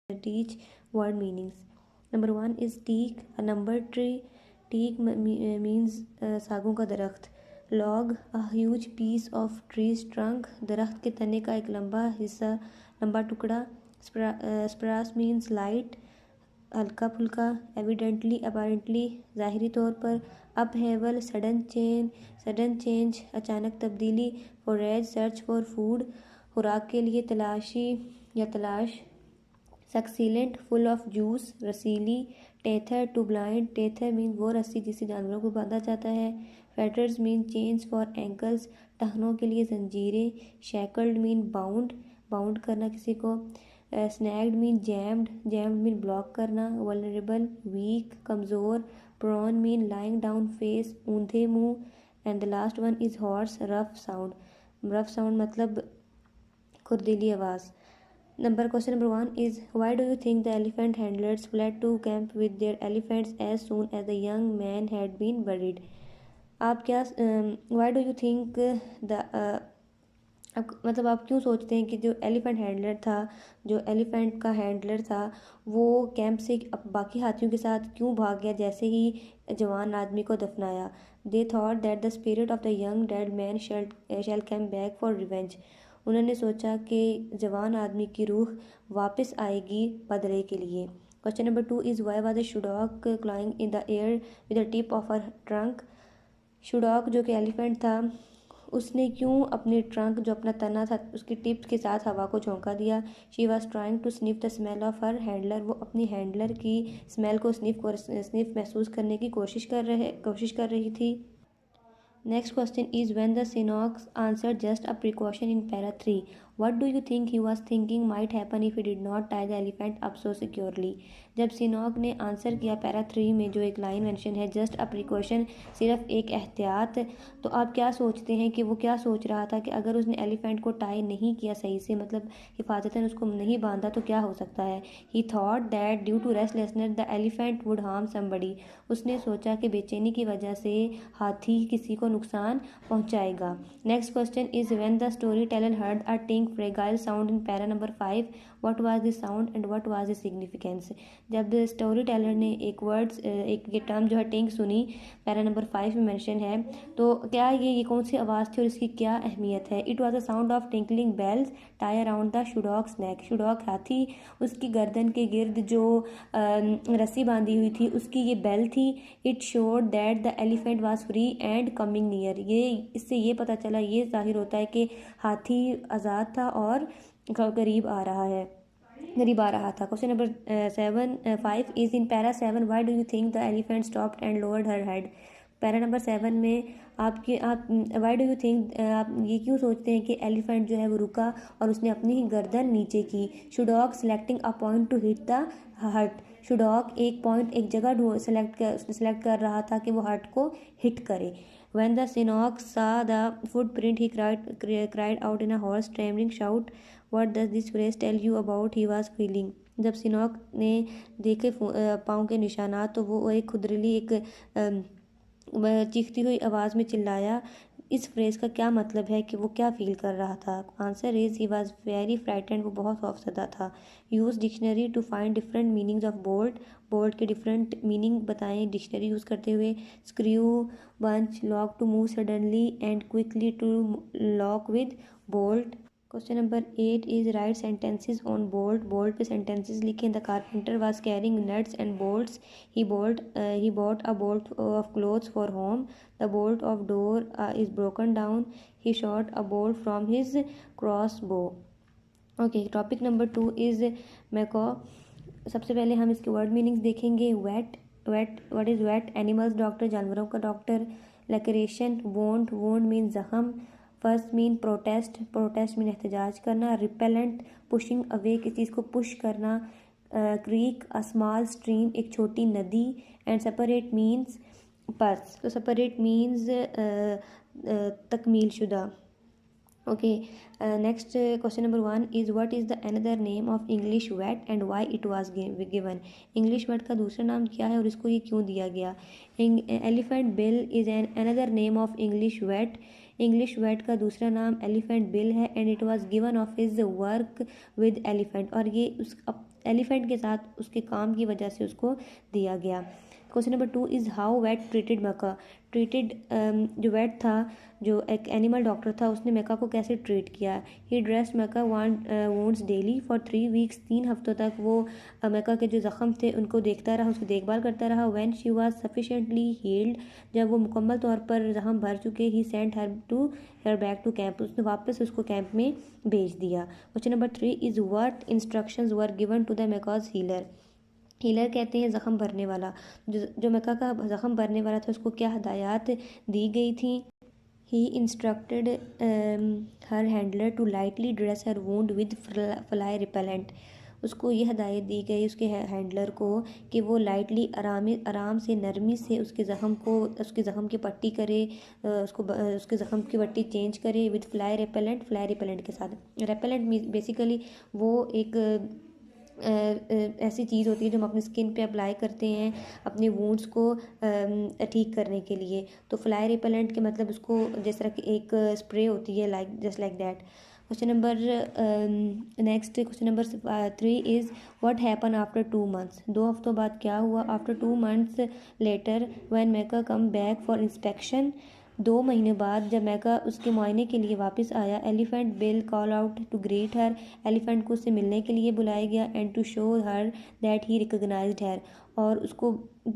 teach word meanings. Number 1 is teak, a number tree. Teak means सागों का दरख्त. Log, a huge piece of tree's trunk, दरख्त के तने का एक लंबा हिस्सा, लंबा टुकड़ा. Sparse means light, हल्का फुल्का. Evidently, apparently, ज़ाहिरी तौर पर. Upheaval, sudden change, अचानक तब्दीली. Forage, search for food, खुराक के लिए तलाशी या तलाश. Succulent, full of juice, रसीली. Tether, to blind, tether means वो रस्सी जिससे जानवरों को बांधा जाता है. Fetters mean chains for ankles, टहनों के लिए जंजीरें. Shackled mean bound करना किसी को. Snagged mean jammed mean block करना. Vulnerable, weak, कमज़ोर. Prone mean lying down face, ऊंधे मुंह. And the last one is hoarse, rough sound मतलब खुरदीली आवाज़. Question number 1 is, why do you think the elephant handlers fled to camp with their elephants as soon as the young man had been buried? आप क्या why do you think the मतलब आप क्यों सोचते हैं कि जो एलिफेंट का हैंडलर था वो कैंप से बाकी हाथियों के साथ क्यों भाग गया जैसे ही जवान आदमी को दफनाया? They thought that the spirit of the young dead man shall come back for revenge. उन्होंने सोचा कि जवान आदमी की रूह वापस आएगी बदले के लिए. Question number 2 is, why was the shudok flying in the air with the tip of her trunk? शुडॉक जो कि एलिफेंट था उसने क्यों अपने ट्रंक जो अपना तना था उसकी टिप के साथ हवा को झोंका दिया. She was trying to sniff the smell of her handler, वो अपनी हैंडलर की स्मेल को स्निफ महसूस करने की कोशिश कर रही थी. Next question is, when the Sinox answered just a precaution in para 3, what do you think he was thinking might happen if he did not tie the elephant up so securely? जब सिनॉक ने answer किया para 3 में जो एक line mention है just a precaution, सिर्फ एक एहतियात, तो आप क्या सोचते हैं कि वो क्या सोच रहा था कि अगर उसने एलिफेंट को टाई नहीं किया सही से मतलब हिफाजतन उसको नहीं बांधा तो क्या हो सकता है? He thought that due to restlessness the elephant would harm somebody, उसने सोचा कि बेचैनी की वजह से हाथी किसी को नुकसान पहुंचाएगा. Next question is, when the story teller heard a thing fragile sound in para number 5, what was the sound and what was the significance? जब स्टोरी टेलर ने एक ये टर्म जो है टिंग सुनी पैरा नंबर 5 में मेंशन है, तो क्या ये कौन सी आवाज़ थी और इसकी क्या अहमियत है? It was the sound of tinkling bells tie around the Shudoc neck. Shudoc हाथी उसकी गर्दन के गिर्द जो रस्सी बांधी हुई थी उसकी ये बेल थी. It showed that the elephant was free and coming near, इससे ये पता चला, ये जाहिर होता है कि हाथी आज़ाद था और करीब आ रहा था. Question number 5 is, in para 7 why do you think the elephant stopped and lowered her head? Para number 7 में आप व्हाई डू यू थिंक, आप ये क्यों सोचते हैं कि एलिफेंट जो है वो रुका और उसने अपनी ही गर्दन नीचे की? Shudoc selecting a point to hit the heart, Shudoc एक जगह सेलेक्ट कर रहा था कि वो हर्ट को हिट करे. When the Sinox saw the footprint, he cried out in a hoarse, trembling shout. What does this phrase tell you about he was feeling? जब सिनॉक ने देखे पाँव के निशानात तो वो एक खुदरीली चीखती हुई आवाज़ में चिल्लाया. इस फ्रेज़ का क्या मतलब है कि वो क्या फील कर रहा था? Answer is, he was very frightened, वो बहुत खौफजदा था. Use dictionary to find different meanings of bolt के डिफरेंट मीनिंग बताएं डिक्शनरी यूज़ करते हुए. Screw, bunch, lock to move suddenly and quickly to lock with bolt. Question number 8 is, write sentences on bolt पे sentences लिखें. The carpenter was carrying nuts and bolts, he bought a bolt of clothes for home. The bolt of door is broken down, he shot a bolt from his crossbow. Okay, topic number 2 is Makka. सबसे पहले हम इसके word meanings देखेंगे. Vet, what is vet? Animals doctor, जानवरों का doctor. Laceration, wound mean जख्म. First mean protest mean एहतजाज करना. रिपेलेंट, पुशिंग अवे, किसी चीज़ को पुश करना. क्रीक, अ स्मॉल स्ट्रीम, एक छोटी नदी. एंड सेपरेट मीन्स पर्स, तो सेपरेट मीन्स तकमील शुदा. Okay, next question number 1 is, what is the another name of English vet and why it was given? English vet का दूसरा नाम क्या है और इसको ये क्यों दिया गया? Elephant Bill is an another name of English vet. English vet का दूसरा नाम एलिफेंट बिल है. And it was given of his work with elephant, और ये एलिफेंट के साथ उसके काम की वजह से उसको दिया गया। Question number 2 is how vet treated मक्का। ट्रीटेड जो वेट था, जो एक एनिमल डॉक्टर था, उसने मक्का को कैसे ट्रीट किया। He dressed Makka wounds daily for 3 weeks. 3 हफ्तों तक वो मक्का के जो ज़ख़म थे उनको देखता रहा, उसकी देखभाल करता रहा। When she was sufficiently healed, जब वो मुकम्मल तौर पर ज़ख़म भर चुके, he sent her back to camp, उसने वापस उसको कैंप में भेज दिया। Question number 3 is what instructions were given to the Makka's healer. Healer कहते हैं ज़ख़म भरने वाला। जो मक्का का ज़ख़म भरने वाला था उसको क्या हदायत दी गई थी। He instructed her handler to lightly dress her wound with fly repellent. उसको ये हदायत दी गई उसके हैंडलर को कि वो लाइटली आराम से नरमी से उसके ज़ख़म की पट्टी करे, उसके ज़ख़म की पट्टी चेंज करे विद फ्लाई रिपेलेंट के साथ। रेपेलेंट बेसिकली वो एक ऐसी चीज़ होती है जो हम अपनी स्किन पे अप्लाई करते हैं अपने वुंड्स को ठीक करने के लिए। तो फ्लाई रिपेलेंट के मतलब उसको जिस तरह की एक स्प्रे होती है, just like that. Question number next question number 3 is what happen after 2 months। 2 हफ्तों बाद क्या हुआ। After 2 months letter when Mecca come back for inspection. 2 महीने बाद जब मक्का उसके मुआयने के लिए वापस आया, Elephant Bill call out to greet her. Elephant को उससे मिलने के लिए बुलाया गया and to show her that he recognized her, और उसको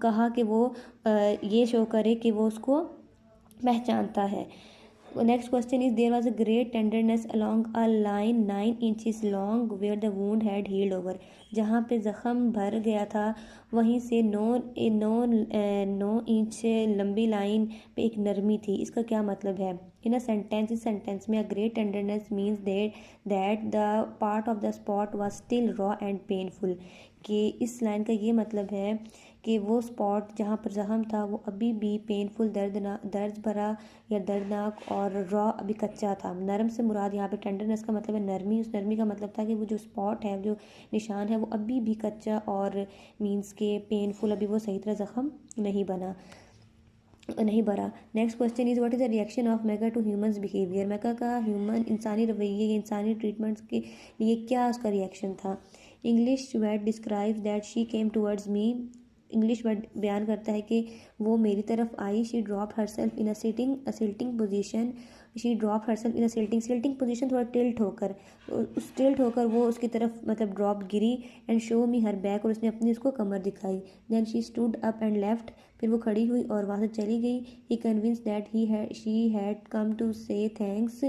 कहा कि वो ये शो करे कि वो उसको पहचानता है। Next question is there was a great tenderness along a line 9 inches long where the wound had healed over. जहाँ पे ज़ख़म भर गया था वहीं से 9 इंच लंबी लाइन पे एक नरमी थी। इसका क्या मतलब है। इन अ सेंटेंस, इस सेंटेंस में अ great tenderness means that the part of the spot was still raw and painful. कि इस लाइन का ये मतलब है कि वो स्पॉट जहाँ पर ज़ख़म था वो अभी भी पेनफुल, दर्द भरा या दर्दनाक और रॉ अभी कच्चा था। नरम से मुराद यहाँ पे टेंडरनेस का मतलब है नरमी। उस नरमी का मतलब था कि वो जो स्पॉट है, जो निशान है, वो अभी भी कच्चा और मीन्स के पेनफुल, अभी वो सही तरह ज़ख़म नहीं भरा। Next question is what is the reaction of Makka to humans behaviour. Makka का इंसानी रवैये या इंसानी ट्रीटमेंट्स के लिए क्या उसका रिएक्शन था। English word describes that she came towards me. English word बयान करता है कि वो मेरी तरफ आई। She drop herself in a sitting position. She drop herself in a sitting position, थोड़ा टिल्ट होकर, उस टिल्ट होकर वो उसकी तरफ मतलब ड्रॉप गिरी। And show me her back, और उसने अपनी उसको कमर दिखाई। Then she stood up and left, फिर वो खड़ी हुई और वहाँ से चली गई। He convince that she had come to say thanks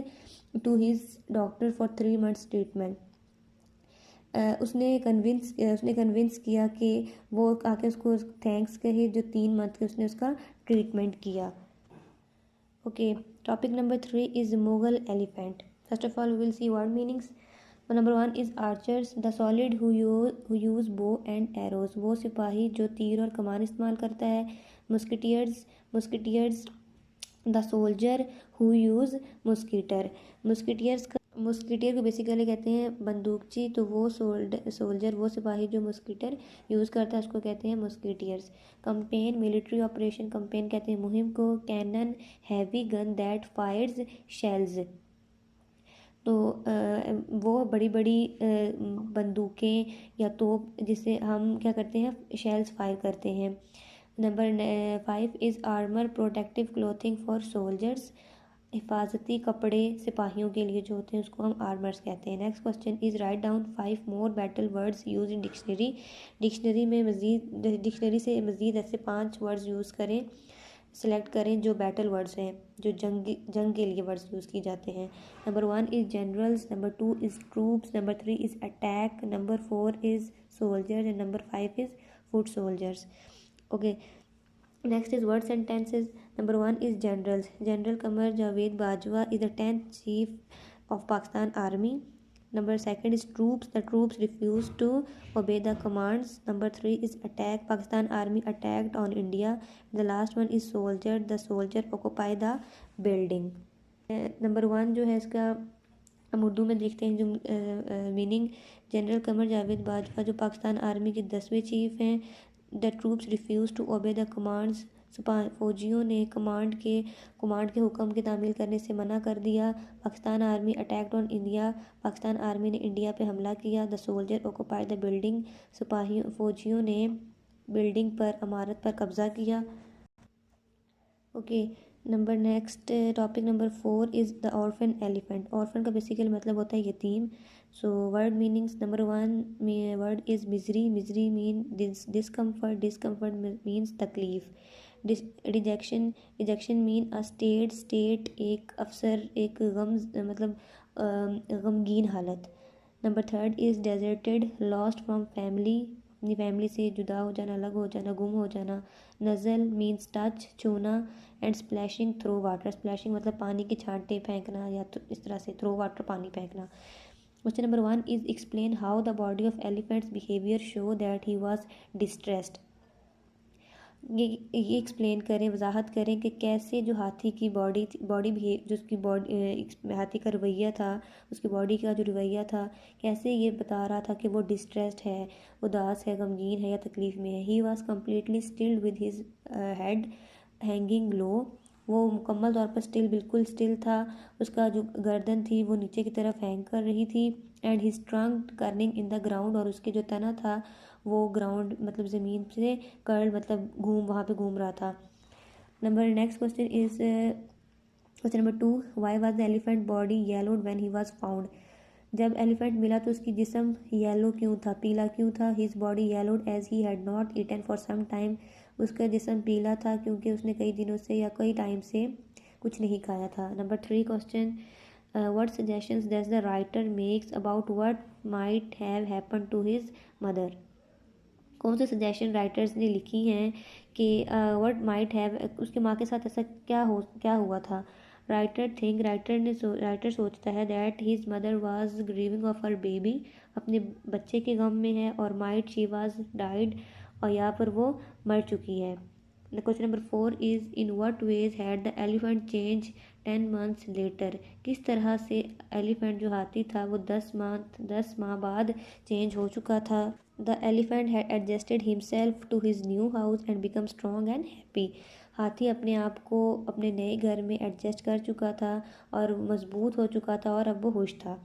to his doctor for 3 months treatment. उसने कन्विंस किया कि वो आके उसको थैंक्स कहे जो 3 मंथ के उसने उसका ट्रीटमेंट किया। Okay, topic number 3 is Mughal elephant. First of all we will see word meanings. Number 1 is archers, the soldier who use bow and arrows. वो सिपाही जो तीर और कमान इस्तेमाल करता है। Musketeers the soldier who use musketeer को बेसिकली कहते हैं बंदूकची। तो वो सोल्जर, वो सिपाही जो मुस्किटर यूज़ करता है, उसको कहते हैं musketeers. Campaign, military operation. Campaign कहते हैं मुहिम को। Cannon, heavy gun that fires shells. तो वो बड़ी बड़ी बंदूकें या तोप जिससे हम क्या करते हैं, शेल्स फायर करते हैं। Number 5 is armour, protective clothing for soldiers. हिफाजती कपड़े सिपाहियों के लिए जो होते हैं उसको हम आर्मर्स कहते हैं। Next question is write down 5 more battle words use in dictionary. Dictionary से मज़ीद ऐसे 5 वर्ड्स यूज़ करें, सेलेक्ट करें जो बैटल वर्ड्स हैं, जो जंग के लिए वर्ड्स यूज़ किए जाते हैं। Number 1 is generals, number 2 is troops, number 3 is attack, number 4 is soldiers and number 5 is foot soldiers. Okay, next is word sentences. Number 1 is generals. General Qamar Javed Bajwa is the 10th chief of Pakistan Army. Number 2 is troops. The troops refused to obey the commands. Number 3 is attack. Pakistan Army attacked on India. The last one is soldier. The soldier occupied the building. Number 1 जो है इसका हम उर्दू में देखते हैं जो meaning. General Qamar Javed Bajwa जो Pakistan army के 10वें चीफ हैं। The troops refuse to obey the commands. फौजियों ने कमांड के हुक्म की तामील करने से मना कर दिया। Pakistan army attacked on India, Pakistan army ने इंडिया पे हमला किया। The soldier occupied the building, फौजियों ने बिल्डिंग पर इमारत पर कब्जा किया। Okay, topic number 4 is the orphan elephant. Orphan का बेसिकली मतलब होता है यतीम। So word meanings, number 1 word is misery. Misery mean discomfort, discomfort means तकलीफ। रिजेक्शन मीन अ स्टेट एक अफसर, एक गम मतलब गमगीन हालत। Number 3 is deserted, lost from family, अपनी फैमिली से जुदा हो जाना, अलग हो जाना, गुम हो जाना। नज़ल मीन्स टच, छूना। And splashing throw water, splashing मतलब पानी के छांटे फेंकना, या तो इस तरह से थ्रो वाटर, पानी फेंकना। Question number 1 is explain how the body of elephants behaviour show that he was distressed. ये एक्सप्लेन करें, वजाहत करें कि कैसे जो हाथी की बॉडी बिहेव, जो उसकी बॉडी हाथी का रवैया था, उसकी बॉडी का जो रवैया था, कैसे ये बता रहा था कि वो डिस्ट्रेस्ड है, उदास है, गमगीन है या तकलीफ़ में है। He was completely still with his head hanging low, वो मुकम्मल तौर पर स्टिल, बिल्कुल स्टिल था। उसका जो गर्दन थी वो नीचे की तरफ हैंग कर रही थी। And his trunk Corning in the ground, और उसके जो तना था वो ग्राउंड मतलब ज़मीन से कर्ल मतलब वहाँ पे घूम रहा था। Next question is question number 2, why was the elephant body yellowed when he was found. जब एलिफेंट मिला तो उसकी जिस्म येलो क्यों था, पीला क्यों था। His body yellowed as he had not eaten for some time, उसका जिस्म पीला था क्योंकि उसने कई दिनों से या कई टाइम से कुछ नहीं खाया था। Number 3 question, what suggestions does the writer makes about what might have happen to his mother. कौन से सजेशन राइटर्स ने लिखी हैं कि व्हाट माइट हैव, उसकी माँ के साथ ऐसा क्या हुआ था। राइटर सोचता है that his mother was grieving of her baby, अपने बच्चे के गम में है, और माइट शी वाज डाइड, और यहाँ पर वो मर चुकी है। Question number 4 is in what ways had the elephant change 10 months later. किस तरह से एलिफेंट जो हाथी था वो 10 माह बाद चेंज हो चुका था। The elephant had adjusted himself to his new house and become strong and happy. हाथी अपने आप को अपने नए घर में एडजस्ट कर चुका था और मजबूत हो चुका था, और अब वो खुश था।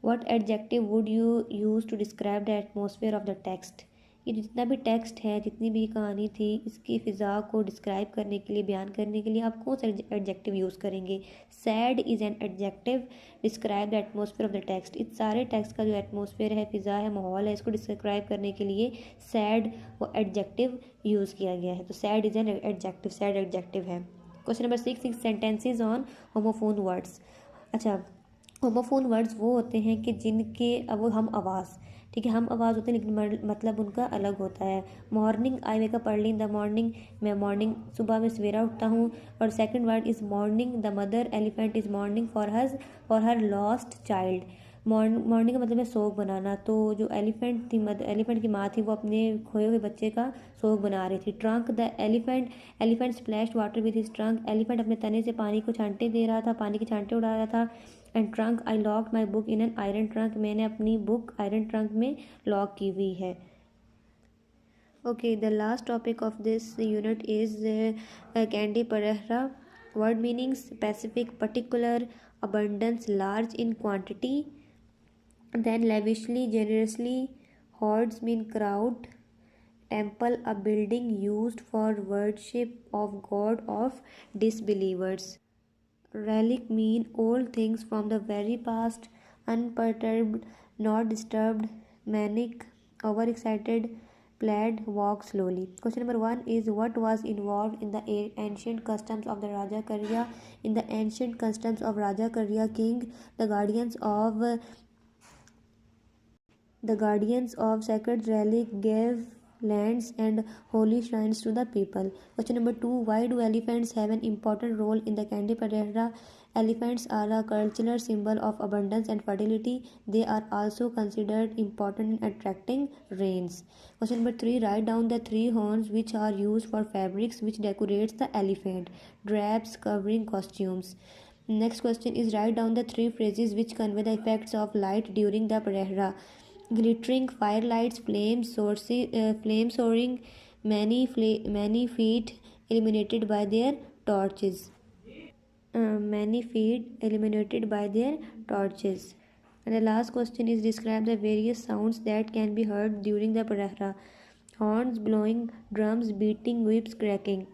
What adjective would you use to describe the atmosphere of the text. ये जितना भी टेक्स्ट है, जितनी भी कहानी थी, इसकी फ़िज़ा को डिस्क्राइब करने के लिए, बयान करने के लिए आप कौन सा एडजेक्टिव यूज़ करेंगे। Sad is an adjective, describe the atmosphere of the text. इस सारे टेक्स्ट का जो एटमोसफेयर है, फ़िज़ा है, माहौल है, इसको डिस्क्राइब करने के लिए सैड वो एडजेक्टिव यूज़ किया गया है। तो sad is an adjective, sad adjective है। Question number 6 sentences on homophone words. अच्छा, होमोफोन वर्ड्स वो होते हैं कि जिनके वो हम आवाज़, ठीक है, हम आवाज़ होते हैं लेकिन मतलब उनका अलग होता है। Morning, I wake up early in the morning, मैं मॉर्निंग सुबह में सवेरा उठता हूँ। और second word is morning, the mother elephant is morning for her lost child. Morning का मतलब है सोग बनाना। तो जो एलिफेंट थी, एलिफेंट की माँ थी, वो अपने खोए हुए बच्चे का सोग बना रही थी। Trunk, the elephant splashed water with his trunk, elephant अपने तने से पानी को छांटे दे रहा था, पानी के छांटे उड़ा रहा था। And trunk, I locked my book in an iron trunk, मैंने अपनी बुक आयरन ट्रंक में लॉक की हुई है। Okay, the last topic of this unit is Kandy Perahera. Word meanings, specific, particular, abundance, large in quantity, then lavishly, generously, hordes mean crowd, temple, a building used for worship of god of disbelievers, relic mean old things from the very past, unperturbed, not disturbed, manic, overexcited, plaid, walk slowly. Question number 1 is what was involved in the ancient customs of the Raja Karya. In the ancient customs of Raja Karya king, the guardians of sacred relic gave lands and holy shrines to the people. Question number 2, why do elephants have an important role in the Kandi Padera? Elephants are a cultural symbol of abundance and fertility. They are also considered important in attracting rains. Question number 3, write down the 3 horns which are used for fabrics which decorates the elephant. Drapes, covering, costumes. Next question is write down the 3 phrases which convey the effects of light during the Padera. Glittering firelights, flame soaring, many feet, eliminated by their torches. Many feet eliminated by their torches. And the last question is describe the various sounds that can be heard during the parahra. Horns blowing, drums beating, whips cracking.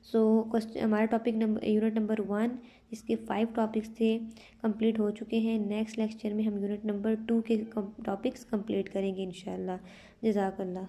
So question हमारा topic number unit number 1 इसके 5 topics थे complete हो चुके हैं। Next lecture में हम unit number 2 के topics complete करेंगे इंशाल्लाह। जज़ाकल्लाह।